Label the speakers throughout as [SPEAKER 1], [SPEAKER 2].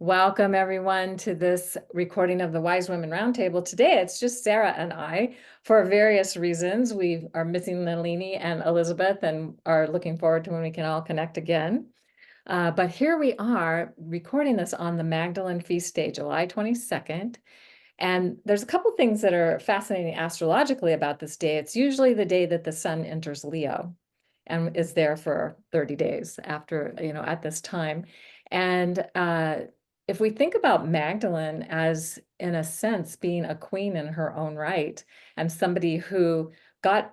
[SPEAKER 1] Welcome, everyone, to this recording of the Wise Women Roundtable. Today, it's just Sara and I. For various reasons, we are missing Nalini and Elizabeth and are looking forward to when we can all connect again. But here we are recording this on the Magdalene Feast day, July 22nd. And there's a couple things that are fascinating astrologically about this day. It's usually the day that the sun enters Leo and is there for 30 days after, at this time. And if we think about Magdalene as, in a sense, being a queen in her own right, and somebody who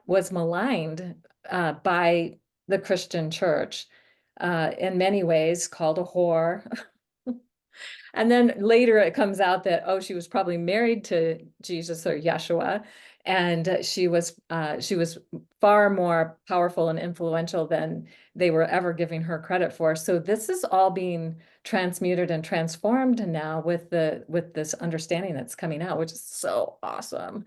[SPEAKER 1] was maligned by the Christian church, in many ways, called a whore. And then later it comes out that, oh, she was probably married to Jesus or Yeshua, and she was far more powerful and influential than they were ever giving her credit for. So this is all being transmuted and transformed now with this understanding that's coming out, which is so awesome.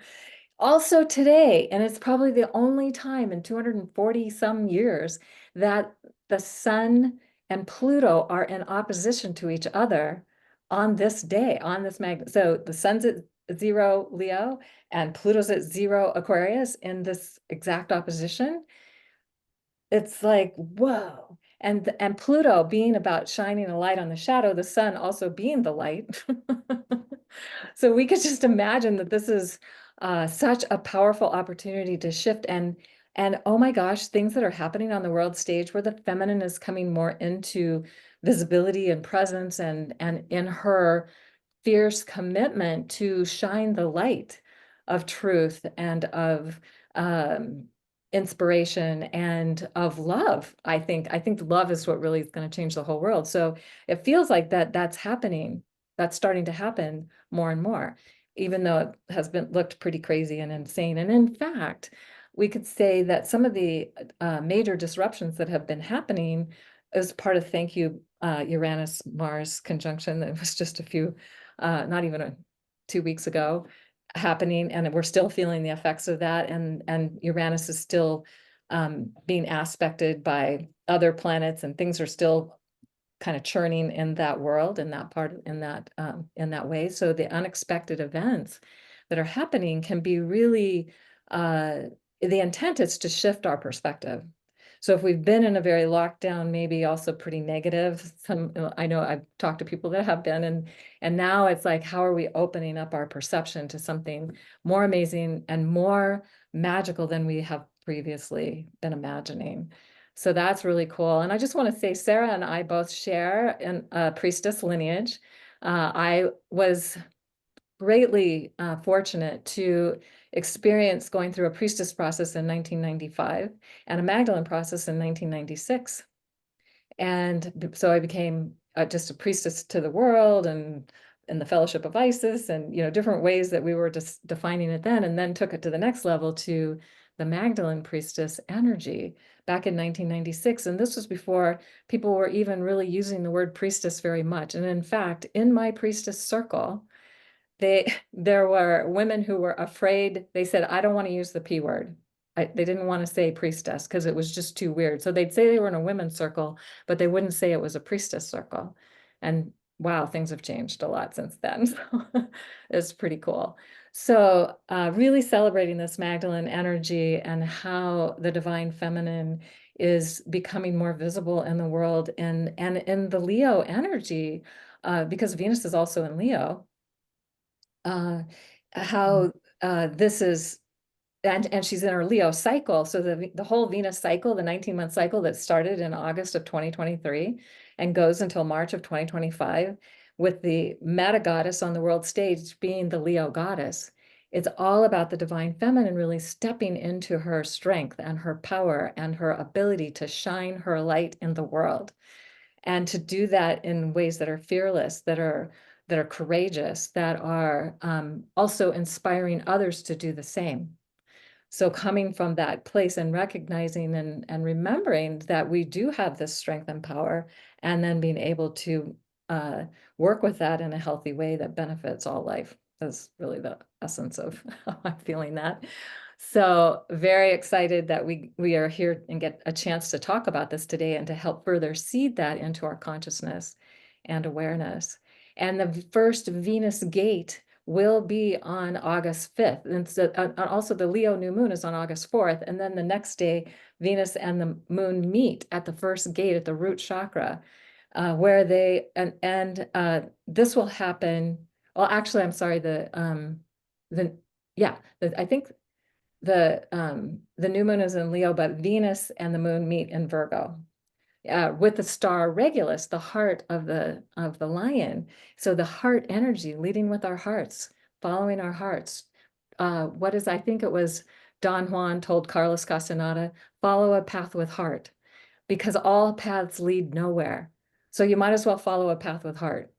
[SPEAKER 1] Also today, and it's probably the only time in 240 some years that the sun and Pluto are in opposition to each other on this day, on this magnet. So the sun's at 0 Leo and Pluto's at 0 Aquarius in this exact opposition. It's like, whoa. And Pluto being about shining a light on the shadow, the sun also being the light. So we could just imagine that this is such a powerful opportunity to shift and oh my gosh, things that are happening on the world stage where the feminine is coming more into visibility and presence and in her fierce commitment to shine the light of truth and of inspiration and of love. I think love is what really is going to change the whole world. So it feels like that's happening. That's starting to happen more and more, even though it has been looked pretty crazy and insane. And in fact, we could say that some of the major disruptions that have been happening as part of thank you Uranus-Mars conjunction that was just a few, not even 2 weeks ago happening, and we're still feeling the effects of that. And Uranus is still being aspected by other planets, and things are still kind of churning in that world, in that part, in that way. So the unexpected events that are happening can be really, the intent is to shift our perspective. So if we've been in a very lockdown, maybe also pretty negative, I know I've talked to people that have been, and now it's like, how are we opening up our perception to something more amazing and more magical than we have previously been imagining? So that's really cool. And I just want to say, Sara and I both share in a priestess lineage. I was greatly fortunate to experience going through a priestess process in 1995 and a Magdalene process in 1996. And so I became just a priestess to the world and in the Fellowship of Isis and, different ways that we were just defining it then, and then took it to the next level to the Magdalene priestess energy back in 1996. And this was before people were even really using the word priestess very much. And in fact, in my priestess circle, there were women who were afraid. They said, I don't want to use the P word. They didn't want to say priestess because it was just too weird. So they'd say they were in a women's circle, but they wouldn't say it was a priestess circle. And wow, things have changed a lot since then. So it's pretty cool. So really celebrating this Magdalene energy and how the divine feminine is becoming more visible in the world and in the Leo energy, because Venus is also in Leo. How this is, and she's in her Leo cycle. So the whole Venus cycle, the 19-month cycle that started in August of 2023 and goes until March of 2025, with the meta goddess on the world stage being the Leo goddess. It's all about the divine feminine really stepping into her strength and her power and her ability to shine her light in the world, and to do that in ways that are fearless, that are courageous, that are also inspiring others to do the same. So coming from that place and recognizing and remembering that we do have this strength and power, and then being able to work with that in a healthy way that benefits all life is really the essence of how I'm feeling that. So very excited that we are here and get a chance to talk about this today and to help further seed that into our consciousness and awareness. And the first Venus gate will be on August 5th. And so, also the Leo new moon is on August 4th. And then the next day, Venus and the moon meet at the first gate at the root chakra, where they, this will happen. Well, actually, I'm sorry, I think the new moon is in Leo, but Venus and the moon meet in Virgo, with the star Regulus, the heart of the lion. So the heart energy, leading with our hearts, following our hearts. I think it was Don Juan told Carlos Castaneda, follow a path with heart, because all paths lead nowhere. So you might as well follow a path with heart.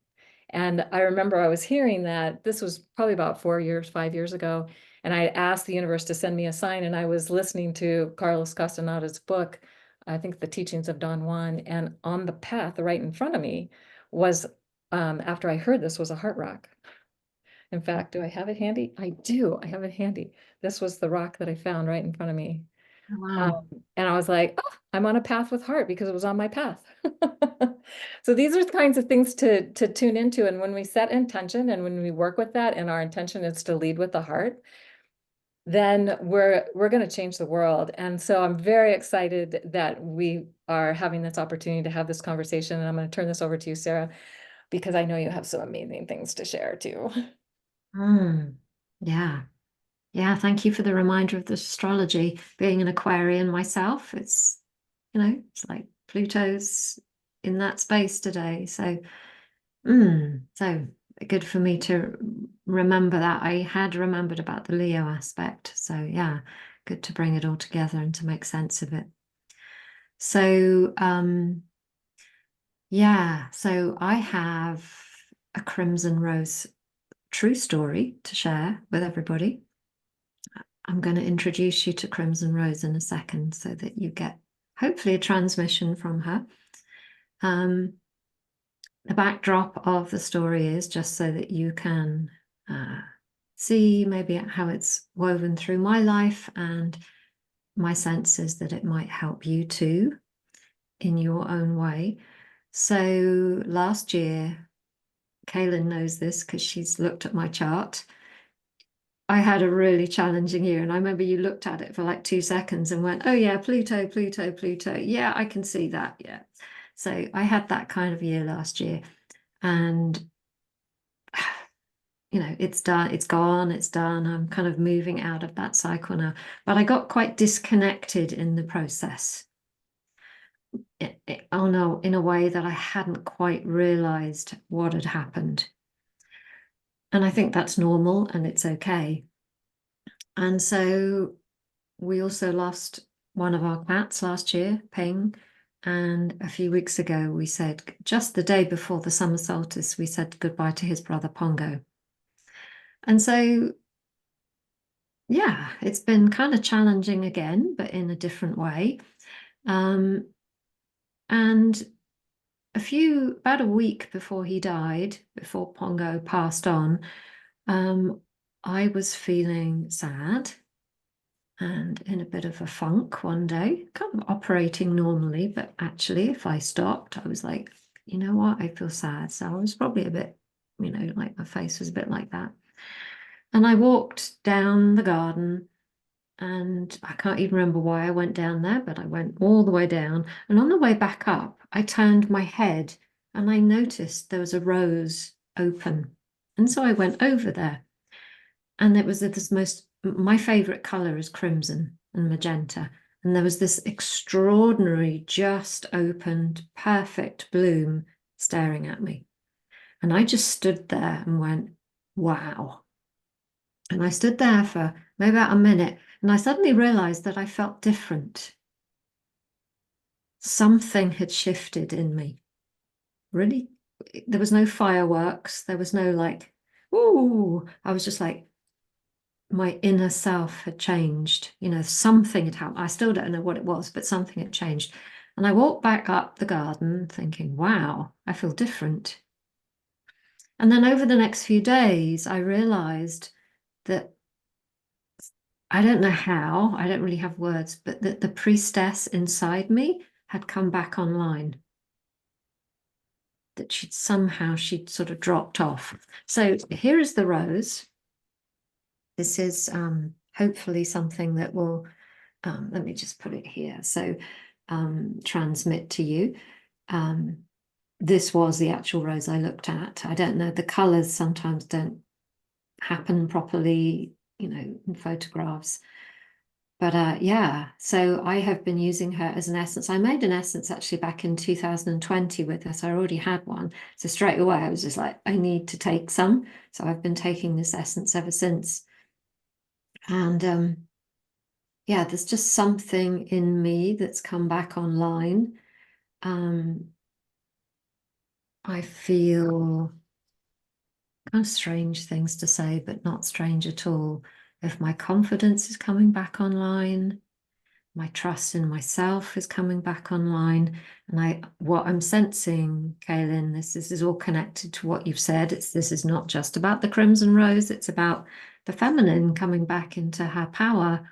[SPEAKER 1] And I remember I was hearing that, this was probably about 5 years ago, and I asked the universe to send me a sign, and I was listening to Carlos Castaneda's book, I think The Teachings of Don Juan, and on the path right in front of me was, after I heard this, was a heart rock. In fact, do I have it handy? I do. I have it handy. This was the rock that I found right in front of me.
[SPEAKER 2] Wow.
[SPEAKER 1] And I was like, oh, I'm on a path with heart because it was on my path. So these are the kinds of things to tune into. And when we set intention and when we work with that, and our intention is to lead with the heart, then we're going to change the world. And so I'm very excited that we are having this opportunity to have this conversation. And I'm going to turn this over to you, Sarah, because I know you have some amazing things to share too.
[SPEAKER 2] Mm. Yeah. Yeah. Thank you for the reminder of the astrology. Being an Aquarian myself, it's like Pluto's in that space today. So good for me to remember that. I had remembered about the Leo aspect. So yeah, good to bring it all together and to make sense of it. So yeah, so I have a Crimson Rose true story to share with everybody. I'm going to introduce you to Crimson Rose in a second so that you get hopefully a transmission from her. The backdrop of the story is just so that you can see maybe how it's woven through my life, and my sense is that it might help you too in your own way. So last year, Kaylin knows this because she's looked at my chart. I had a really challenging year, and I remember you looked at it for like 2 seconds and went, oh yeah, Pluto, Pluto, Pluto. Yeah, I can see that. Yeah. So I had that kind of year last year, and it's done, it's gone, it's done. I'm kind of moving out of that cycle now, but I got quite disconnected in the process. Oh no, in a way that I hadn't quite realized what had happened. And I think that's normal and it's okay. And so we also lost one of our cats last year, Ping. And a few weeks ago, we said, just the day before the summer solstice, we said goodbye to his brother Pongo. And so, yeah, it's been kind of challenging again, but in a different way. And about a week before he died, before Pongo passed on, I was feeling sad and in a bit of a funk one day, kind of operating normally, but actually, if I stopped, I was like, you know what, I feel sad. So I was probably a bit, like my face was a bit like that. And I walked down the garden, and I can't even remember why I went down there, but I went all the way down. And on the way back up, I turned my head and I noticed there was a rose open. And so I went over there, and it was my favorite color is crimson and magenta. And there was this extraordinary, just opened, perfect bloom staring at me. And I just stood there and went, wow. And I stood there for maybe about a minute, and I suddenly realized that I felt different. Something had shifted in me. Really, there was no fireworks. There was no like, ooh, I was just like, my inner self had changed. Something had happened. I still don't know what it was, but something had changed. And I walked back up the garden thinking, wow, I feel different. And then over the next few days, I realized that I don't know how, I don't really have words, but that the priestess inside me had come back online. that she'd sort of dropped off. So here is the rose. This is hopefully something that will, let me just put it here. So transmit to you. This was the actual rose I looked at. I don't know, the colors sometimes don't happen properly, in photographs. But yeah, so I have been using her as an essence. I made an essence actually back in 2020 with her, so I already had one. So straight away I was just like, I need to take some. So I've been taking this essence ever since. And yeah, there's just something in me that's come back online. Um, I feel kind of strange things to say, but not strange at all. If my confidence is coming back online, my trust in myself is coming back online. And what I'm sensing, Kaylin, this is all connected to what you've said. This is not just about the crimson rose, it's about the feminine coming back into her power.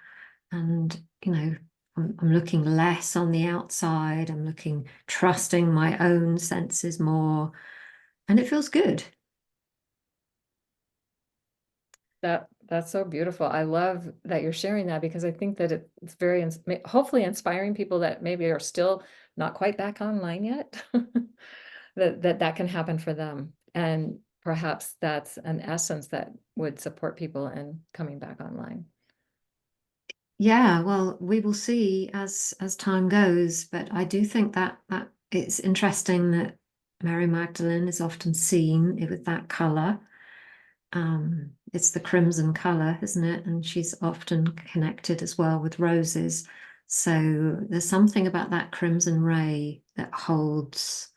[SPEAKER 2] And, I'm looking less on the outside. I'm trusting my own senses more. And it feels good.
[SPEAKER 1] That's so beautiful. I love that you're sharing that because I think that it's very hopefully inspiring people that maybe are still not quite back online yet. That can happen for them. And perhaps that's an essence that would support people in coming back online.
[SPEAKER 2] Yeah, well, we will see as time goes, but I do think that it's interesting that Mary Magdalene is often seen with that color. It's the crimson color, isn't it? And she's often connected as well with roses. So there's something about that crimson ray that holds.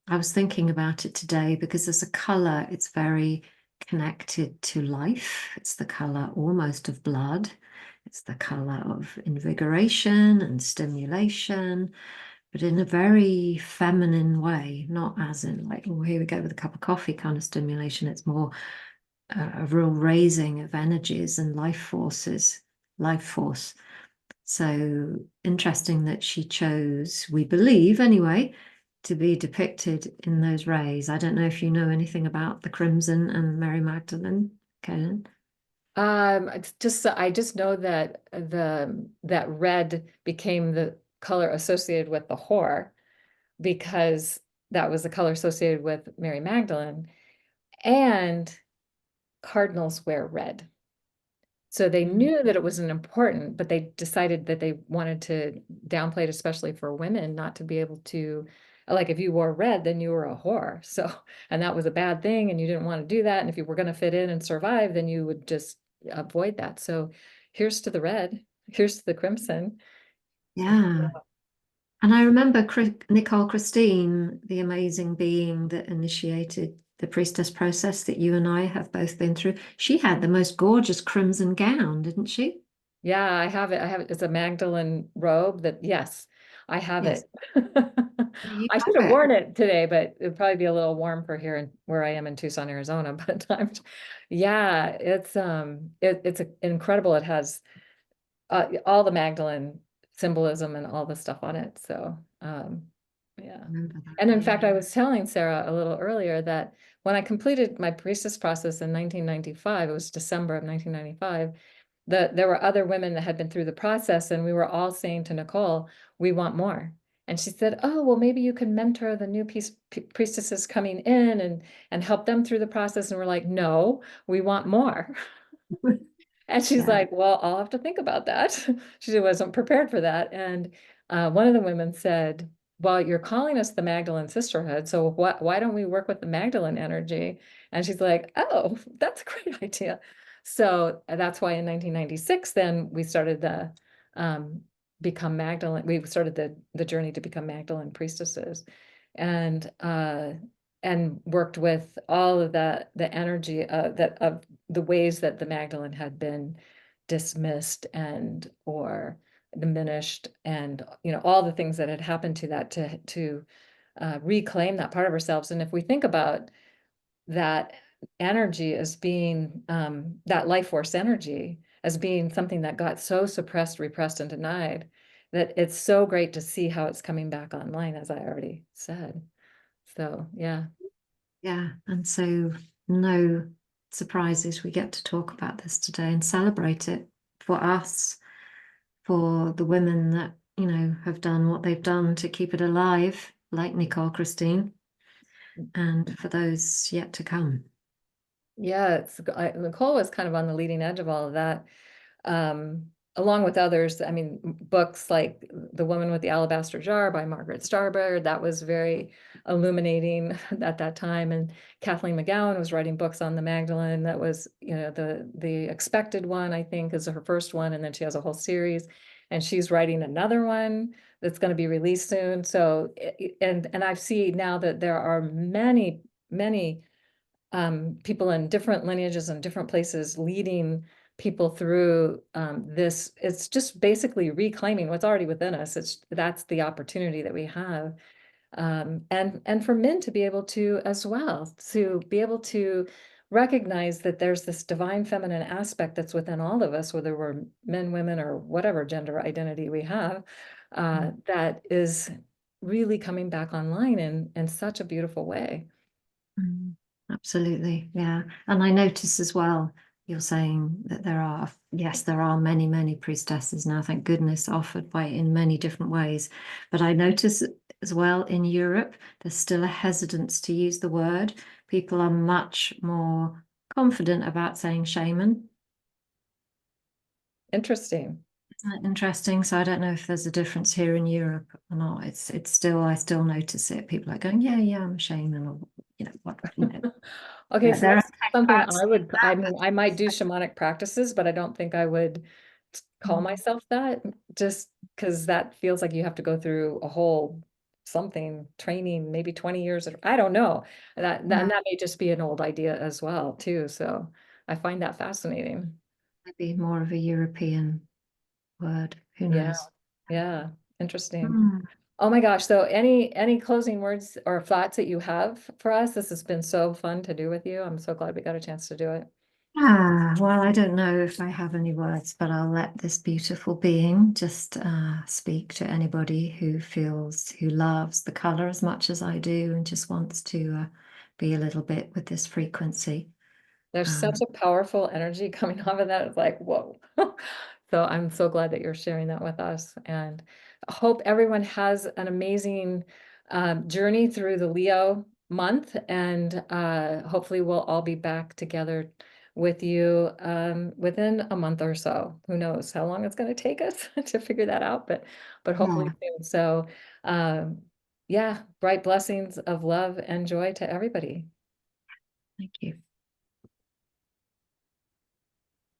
[SPEAKER 2] I was thinking about it today because as a color, it's very connected to life. It's the color almost of blood. It's the color of invigoration and stimulation, but in a very feminine way, not as in like, oh, here we go with a cup of coffee kind of stimulation. It's more a real raising of energies and life force. So interesting that she chose, we believe anyway, to be depicted in those rays. I don't know if you know anything about the Crimson and Mary Magdalene, Kaylin.
[SPEAKER 1] It's just I just know that that red became the color associated with the whore because that was the color associated with Mary Magdalene, and cardinals wear red. So they
[SPEAKER 2] Mm.
[SPEAKER 1] knew that it wasn't important, but they decided that they wanted to downplay it, especially for women, not to be able to, like if you wore red, then you were a whore. So, and that was a bad thing, and you didn't want to do that. And if you were going to fit in and survive, then you would just avoid that. So here's to the red, here's to the crimson.
[SPEAKER 2] Yeah. And I remember Nicole Christine, the amazing being that initiated the priestess process that you and I have both been through. She had the most gorgeous crimson gown, didn't she?
[SPEAKER 1] Yeah, I have it. I have it. It's a Magdalene robe that, yes, I have
[SPEAKER 2] Yes.
[SPEAKER 1] it.
[SPEAKER 2] You
[SPEAKER 1] I should have
[SPEAKER 2] have it.
[SPEAKER 1] worn it today, but it'd probably be a little warm for here and where I am in Tucson, Arizona. But yeah, it's incredible. It has all the Magdalene symbolism and all the stuff on it. So yeah.
[SPEAKER 2] Remember that,
[SPEAKER 1] And in
[SPEAKER 2] yeah.
[SPEAKER 1] fact, I was telling Sarah a little earlier that when I completed my priestess process in 1995, it was December of 1995, there were other women that had been through the process, and we were all saying to Nicole, we want more. And she said, oh, well, maybe you can mentor the new priestesses coming in and help them through the process. And we're like, no, we want more. And she's
[SPEAKER 2] Yeah.
[SPEAKER 1] like, well, I'll have to think about that. She wasn't prepared for that. And one of the women said, well, you're calling us the Magdalene Sisterhood, so why don't we work with the Magdalene energy? And she's like, oh, that's a great idea. So that's why in 1996, then we started the become Magdalene. We started the journey to become Magdalene priestesses, and worked with all of the energy that of the ways that the Magdalene had been dismissed and or diminished, and all the things that had happened to that to reclaim that part of ourselves. And if we think about that energy as being that life force energy as being something that got so suppressed, repressed, and denied, that it's so great to see how it's coming back online, as I already said. So yeah.
[SPEAKER 2] Yeah. And so no surprises. We get to talk about this today and celebrate it for us, for the women that, have done what they've done to keep it alive, like Nicole Christine, and for those yet to come.
[SPEAKER 1] Yeah, Nicole was kind of on the leading edge of all of that. Um, Along with others, I mean, books like The Woman with the Alabaster Jar by Margaret Starbird, that was very illuminating at that time. And Kathleen McGowan was writing books on the Magdalene. That was, the expected one, I think, is her first one. And then she has a whole series. And she's writing another one that's going to be released soon. So, and I see now that there are many, many people in different lineages and different places leading people through this. It's just basically reclaiming what's already within us. That's the opportunity that we have. And for men to be able to as well, to be able to recognize that there's this divine feminine aspect that's within all of us, whether we're men, women, or whatever gender identity we have, that is really coming back online in such a beautiful way.
[SPEAKER 2] Mm, absolutely. Yeah. And I notice as well, you're saying that yes, there are many, many priestesses now, thank goodness, offered by in many different ways. But I notice as well in Europe, there's still a hesitance to use the word. People are much more confident about saying shaman.
[SPEAKER 1] Interesting.
[SPEAKER 2] Isn't that interesting? So I don't know if there's a difference here in Europe or not. It's still, I still notice it. People are going, yeah, yeah, I'm a shaman, or what,
[SPEAKER 1] Okay, so
[SPEAKER 2] there are
[SPEAKER 1] that's something
[SPEAKER 2] expats.
[SPEAKER 1] I mean, I might do shamanic practices, but I don't think I would call myself that, just because that feels like you have to go through a whole something training, maybe 20 years, or I don't know. That may just be an old idea as well, too. So I find that fascinating.
[SPEAKER 2] Maybe more of a European word. Who
[SPEAKER 1] Yeah,
[SPEAKER 2] knows?
[SPEAKER 1] yeah, interesting.
[SPEAKER 2] Hmm.
[SPEAKER 1] Oh my gosh. So any closing words or thoughts that you have for us? This has been so fun to do with you. I'm so glad we got a chance to do it.
[SPEAKER 2] Well, I don't know if I have any words, but I'll let this beautiful being just speak to anybody who loves the color as much as I do and just wants to be a little bit with this frequency.
[SPEAKER 1] There's such
[SPEAKER 2] Um,
[SPEAKER 1] a powerful energy coming off of that. It's like, whoa. So I'm so glad that you're sharing that with us. And I hope everyone has an amazing journey through the Leo month. And hopefully we'll all be back together with you within a month or so. Who knows how long it's going to take us to figure that out, but hopefully
[SPEAKER 2] yeah,
[SPEAKER 1] soon. So yeah, bright blessings of love and joy to everybody.
[SPEAKER 2] thank you.